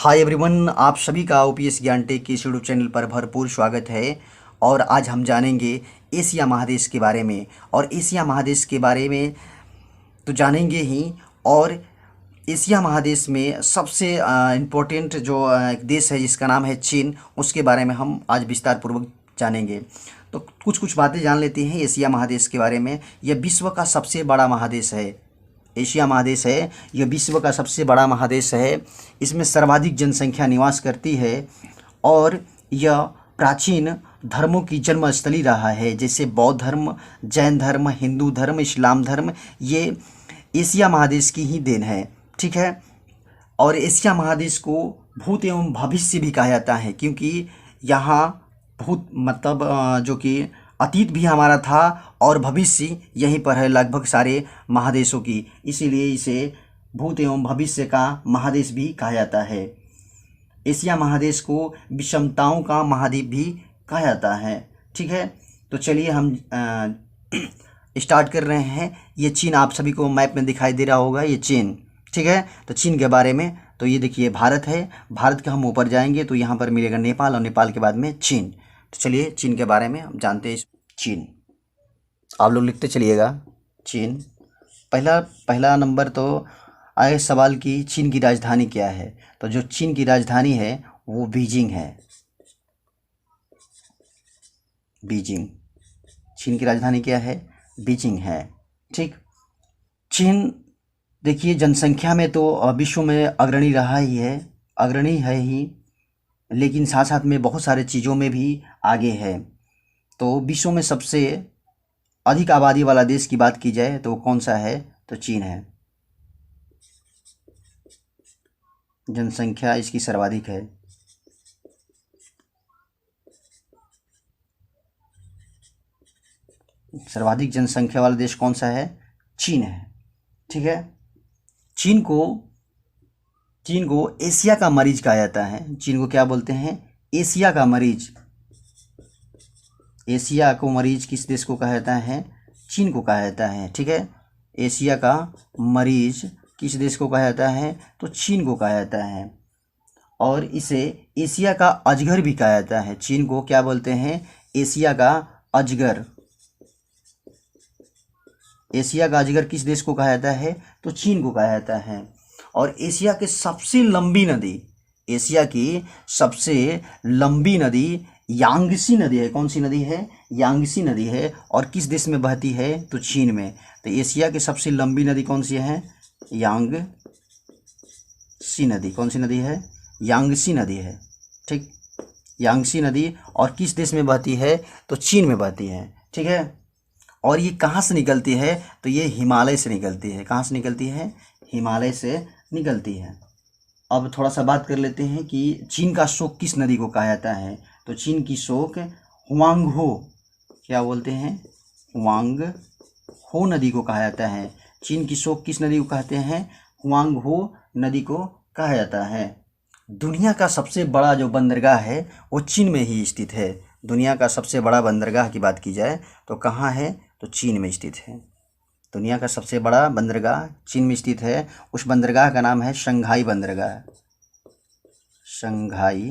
Hi everyone, आप सभी का ओपीएस ज्ञान टेक के इस यूट्यूब चैनल पर भरपूर स्वागत है। और आज हम जानेंगे एशिया महादेश के बारे में। और एशिया महादेश के बारे में तो जानेंगे ही। और एशिया महादेश में सबसे इम्पोर्टेंट जो एक देश है जिसका नाम है चीन, उसके बारे में हम आज विस्तार पूर्वक जानेंगे। तो कुछ कुछ बातें जान लेते हैं एशिया महादेश के बारे में। यह विश्व का सबसे बड़ा महादेश है। एशिया महादेश है, यह विश्व का सबसे बड़ा महादेश है। इसमें सर्वाधिक जनसंख्या निवास करती है और यह प्राचीन धर्मों की जन्मस्थली रहा है, जैसे बौद्ध धर्म, जैन धर्म, हिंदू धर्म, इस्लाम धर्म। ये एशिया महादेश की ही देन है, ठीक है। और एशिया महादेश को भूत एवं भविष्य भी कहा जाता है, क्योंकि यहाँ भूत मतलब जो कि अतीत भी हमारा था और भविष्य यहीं पर है लगभग सारे महादेशों की, इसीलिए इसे भूत एवं भविष्य का महादेश भी कहा जाता है। एशिया महादेश को विषमताओं का महाद्वीप भी कहा जाता है, ठीक है। तो चलिए हम स्टार्ट कर रहे हैं। ये चीन आप सभी को मैप में दिखाई दे रहा होगा, ये चीन, ठीक है। तो चीन के बारे में तो ये देखिए भारत है, भारत के हम ऊपर जाएंगे तो यहाँ पर मिलेगा नेपाल और नेपाल के बाद में चीन। तो चलिए चीन के बारे में हम जानते हैं। चीन आप लोग लिखते चलिएगा, चीन। पहला नंबर तो आए सवाल की चीन की राजधानी क्या है। तो जो चीन की राजधानी है वो बीजिंग है। बीजिंग, चीन की राजधानी क्या है? बीजिंग है, ठीक। चीन देखिए जनसंख्या में तो विश्व में अग्रणी रहा ही है, अग्रणी है ही, लेकिन साथ साथ में बहुत सारे चीज़ों में भी आगे है। तो विश्व में सबसे अधिक आबादी वाला देश की बात की जाए तो वो कौन सा है? तो चीन है। जनसंख्या इसकी सर्वाधिक है। सर्वाधिक जनसंख्या वाला देश कौन सा है? चीन है, ठीक है। चीन को एशिया का मरीज कहा जाता है। चीन को क्या बोलते हैं? एशिया का मरीज। एशिया को मरीज किस देश को कहा जाता है? चीन को कहा जाता है, ठीक है। एशिया का मरीज किस देश को कहा जाता है? तो चीन को कहा जाता है। और इसे एशिया का अजगर भी कहा जाता है। चीन को क्या बोलते हैं? एशिया का अजगर। एशिया का अजगर किस देश को कहा जाता है? तो चीन को कहा जाता है। और एशिया की सबसे लंबी नदी, एशिया की सबसे लंबी नदी यांगसी नदी है। कौन सी नदी है? यांगसी नदी है। और किस देश में बहती है? तो चीन में। तो एशिया की सबसे लंबी नदी कौन सी है? यांगसी नदी। कौन सी नदी है? यांगसी नदी है, ठीक। यांगसी नदी। और किस देश में बहती है? तो चीन में बहती है, ठीक है। और ये कहाँ से निकलती है? तो ये हिमालय से निकलती है। कहाँ से निकलती है? हिमालय से निकलती है। अब थोड़ा सा बात कर लेते हैं कि चीन का शोक किस नदी को कहा जाता है। तो चीन की शोक हुआंगहो, क्या बोलते हैं? हुआंगहो नदी को कहा जाता है। चीन की शोक किस नदी को कहते हैं? हुआंगहो नदी को कहा जाता है। दुनिया का सबसे बड़ा जो बंदरगाह है वो चीन में ही स्थित है। दुनिया का सबसे बड़ा बंदरगाह की बात की जाए तो कहाँ है? तो चीन में स्थित है। दुनिया का सबसे बड़ा बंदरगाह चीन में स्थित है। उस बंदरगाह का नाम है शंघाई बंदरगाह। शंघाई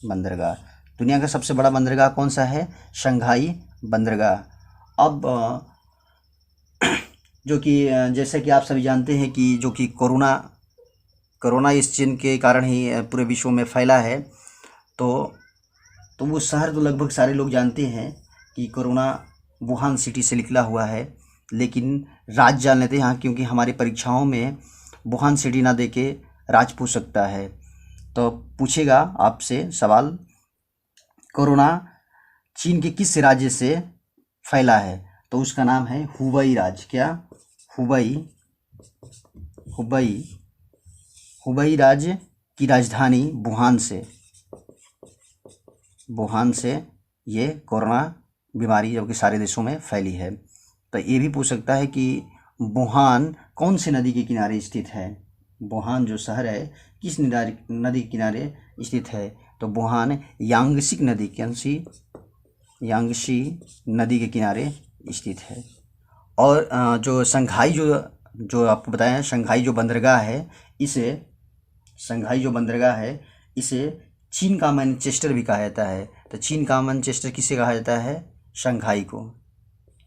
बंदरगाह। दुनिया का सबसे बड़ा बंदरगाह कौन सा है? शंघाई बंदरगाह। अब जो कि जैसे कि आप सभी जानते हैं कि जो कि कोरोना इस चीन के कारण ही पूरे विश्व में फैला है। तो वो शहर तो लगभग सारे लोग जानते हैं कि कोरोना वुहान सिटी से निकला हुआ है, लेकिन राज्य जान लेते हैं यहाँ, क्योंकि हमारी परीक्षाओं में वुहान सिटी ना देके राज्य पूछ सकता है। तो पूछेगा आपसे सवाल, कोरोना चीन के किस राज्य से फैला है? तो उसका नाम है हुबई राज्य। क्या? हुबई राज्य की राजधानी वुहान से ये कोरोना बीमारी जो कि सारे देशों में फैली है। तो ये भी पूछ सकता है कि वुहान कौन से नदी के किनारे स्थित है? वुहान जो शहर है किस नदी के किनारे स्थित है? तो वुहान यांगसी नदी, कौन सी? यांगसी नदी के किनारे स्थित है। और जो शंघाई जो आपको बताया, शंघाई जो बंदरगाह है, इसे शंघाई जो बंदरगाह है इसे चीन का मैनचेस्टर भी कहा जाता है। तो चीन का मैनचेस्टर किसे कहा जाता है? शंघाई को।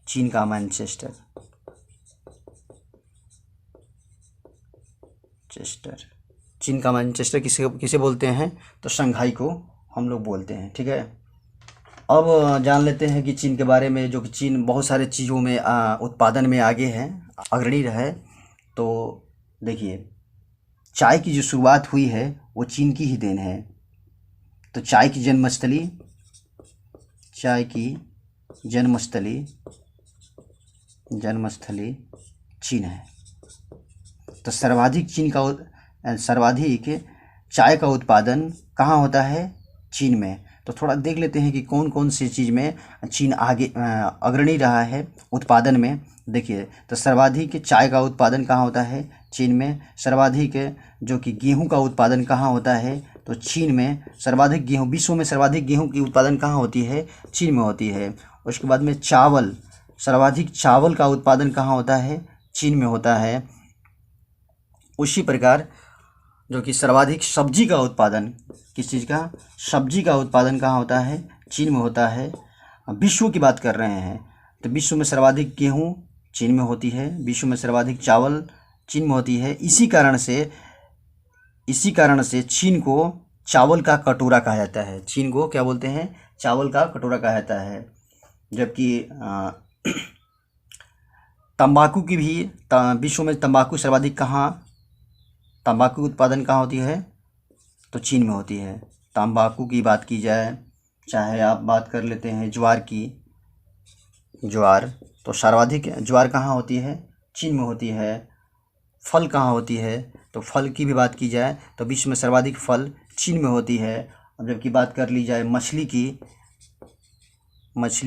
चीन का मैनचेस्टर, चीन का मैनचेस्टर किसे किसे बोलते हैं? तो शंघाई को हम लोग बोलते हैं। ठीक है, अब जान लेते हैं कि चीन के बारे में, जो कि चीन बहुत सारे चीज़ों में उत्पादन में आगे है, अग्रणी रहे। तो देखिए, चाय की जो शुरुआत हुई है वो चीन की ही देन है। तो चाय की जन्मस्थली चीन है। तो सर्वाधिक चाय का उत्पादन कहाँ होता है? चीन में। तो थोड़ा देख लेते हैं कि कौन कौन सी चीज़ में चीन आगे अग्रणी रहा है उत्पादन में। देखिए, तो सर्वाधिक चाय का उत्पादन कहाँ होता है? चीन में। सर्वाधिक जो कि गेहूं का उत्पादन कहाँ होता है? तो चीन में। सर्वाधिक गेहूं, विश्व में सर्वाधिक गेहूं की उत्पादन कहाँ होती है? चीन में होती है। उसके बाद में चावल, सर्वाधिक चावल का उत्पादन कहाँ होता है? चीन में होता है। उसी प्रकार जो कि सर्वाधिक सब्जी का उत्पादन, किस चीज़ का? सब्जी का उत्पादन कहाँ होता है? चीन में होता है। विश्व की बात कर रहे हैं तो विश्व में सर्वाधिक गेहूँ चीन में होती है, विश्व में सर्वाधिक चावल चीन में होती है। इसी कारण से चीन को चावल का कटोरा कहा जाता है। चीन को क्या बोलते हैं? चावल का कटोरा कहा जाता है। जबकि तंबाकू की भी विश्व में तंबाकू सर्वाधिक तंबाकू उत्पादन कहाँ होती है? तो चीन में होती है। तंबाकू की बात की जाए, चाहे आप बात कर लेते हैं ज्वार की, ज्वार, तो सर्वाधिक ज्वार कहाँ होती है? चीन में होती है। फल कहाँ होती है? तो फल की भी बात की जाए तो विश्व में सर्वाधिक फल चीन में होती है। अब जबकि बात कर ली जाए मछली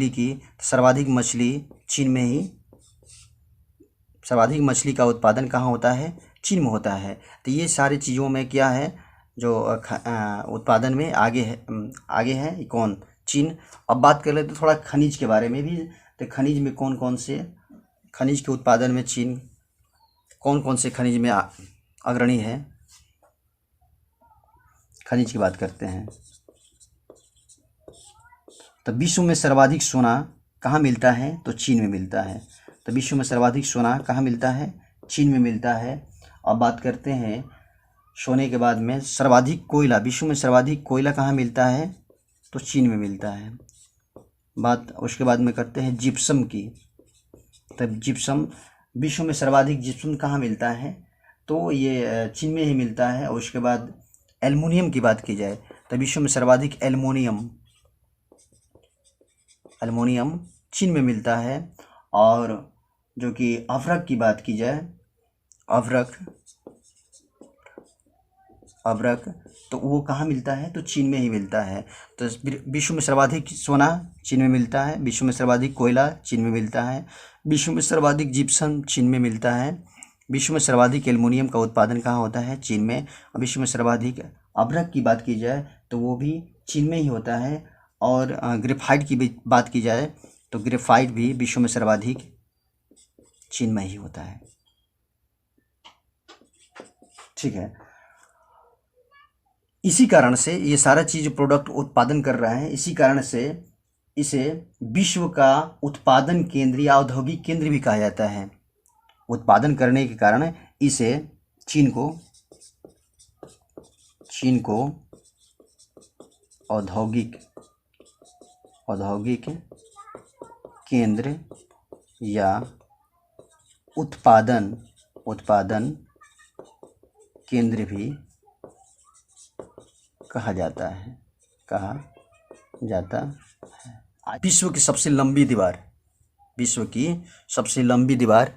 की, तो सर्वाधिक मछली चीन में ही, सर्वाधिक मछली का उत्पादन कहाँ होता है? चीन में होता है। तो ये सारी चीज़ों में क्या है जो उत्पादन में आगे है कौन? चीन। अब बात कर लेते थोड़ा खनिज के बारे में भी। तो खनिज में कौन कौन से खनिज के उत्पादन में चीन कौन कौन से खनिज में अग्रणी है? खनिज की बात करते हैं तो विश्व में सर्वाधिक सोना कहाँ मिलता है? तो चीन में मिलता है। तो विश्व में सर्वाधिक सोना कहाँ मिलता है? चीन में मिलता है। अब बात करते हैं सोने के बाद में सर्वाधिक कोयला, विश्व में सर्वाधिक कोयला कहाँ मिलता है? तो चीन में मिलता है। बात उसके बाद में करते हैं जिप्सम की। तब जिप्सम, विश्व में सर्वाधिक जिप्सम कहाँ मिलता है? तो ये चीन में ही मिलता है। और उसके बाद एल्युमिनियम की बात की जाए तो विश्व में सर्वाधिक एल्युमिनियम चीन में मिलता है। और जो कि अभ्रक की बात की जाए, अभ्रक तो वो कहाँ मिलता है? तो चीन में ही मिलता है। तो विश्व में सर्वाधिक सोना चीन में मिलता है, विश्व में सर्वाधिक कोयला चीन में मिलता है, विश्व में सर्वाधिक जिप्सम चीन में मिलता है, विश्व में सर्वाधिक एल्युमिनियम का उत्पादन कहाँ होता है? चीन में। और विश्व में सर्वाधिक अभ्रक की बात की जाए तो वो भी चीन में ही होता है। और ग्रेफाइट की भी बात की जाए तो ग्रेफाइट भी विश्व में सर्वाधिक चीन में ही होता है। ठीक है, इसी कारण से ये सारा चीज़ प्रोडक्ट उत्पादन कर रहा है, इसी कारण से इसे विश्व का उत्पादन केंद्र या औद्योगिक केंद्र भी कहा जाता है। उत्पादन करने के कारण इसे चीन को औद्योगिक केंद्र या उत्पादन केंद्र भी कहा जाता है। विश्व की सबसे लंबी दीवार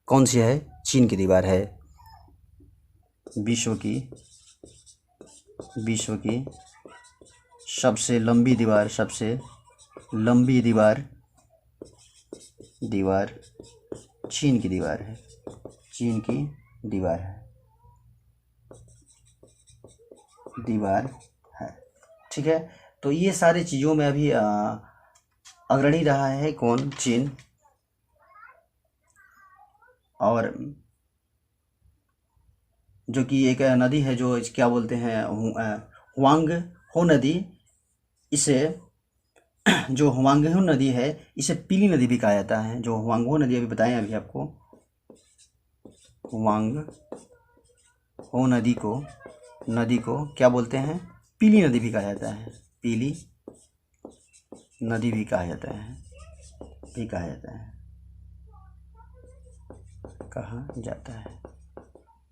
कौन सी है? चीन की दीवार है। विश्व की सबसे लंबी दीवार चीन की दीवार है। ठीक है, तो ये सारी चीज़ों में अभी अग्रणी रहा है कौन? चीन। और जो कि एक नदी है, जो क्या बोलते हैं हुआंग हो नदी, इसे जो हुआंगहो नदी है इसे पीली नदी भी कहा जाता है। जो हुआंगहो नदी अभी बताएं अभी आपको, हुआंगहो नदी को क्या बोलते हैं, पीली नदी भी कहा जाता है, पीली नदी भी कहा जाता है, कहा जाता है।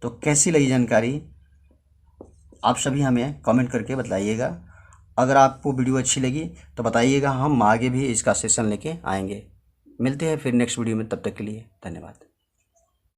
तो कैसी लगी जानकारी, आप सभी हमें कमेंट करके बताइएगा। अगर आपको वीडियो अच्छी लगी तो बताइएगा, हम आगे भी इसका सेशन लेके आएंगे। मिलते हैं फिर नेक्स्ट वीडियो में, तब तक के लिए धन्यवाद।